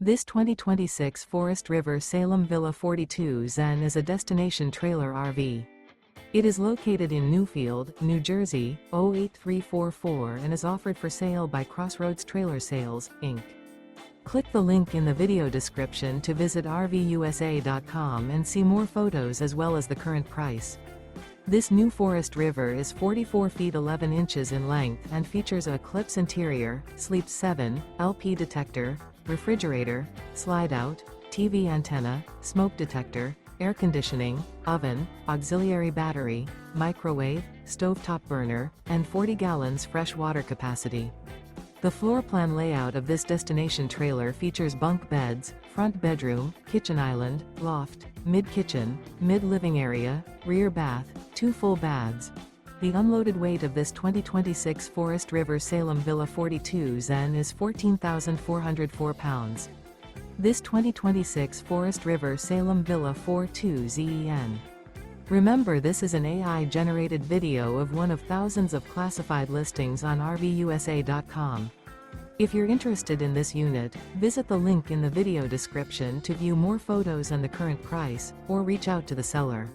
This 2026 Forest River Salem Villa 42 Zen is a destination trailer RV. It is located in Newfield, New Jersey, 08344 and is offered for sale by Crossroads Trailer Sales, Inc. Click the link in the video description to visit RVUSA.com and see more photos as well as the current price. This new Forest River is 44 feet 11 inches in length and features a Eclipse interior, sleeps 7, LP detector, refrigerator, slide-out, TV antenna, smoke detector, air conditioning, oven, auxiliary battery, microwave, stovetop burner, and 40 gallons fresh water capacity. The floor plan layout of this destination trailer features bunk beds, front bedroom, kitchen island, loft, mid-kitchen, mid-living area, rear bath, 2 full baths. The unloaded weight of this 2026 Forest River Salem Villa 42 Zen is 14,404 pounds. This 2026 Forest River Salem Villa 42 Zen. Remember, this is an AI-generated video of one of thousands of classified listings on RVUSA.com. If you're interested in this unit, visit the link in the video description to view more photos and the current price, or reach out to the seller.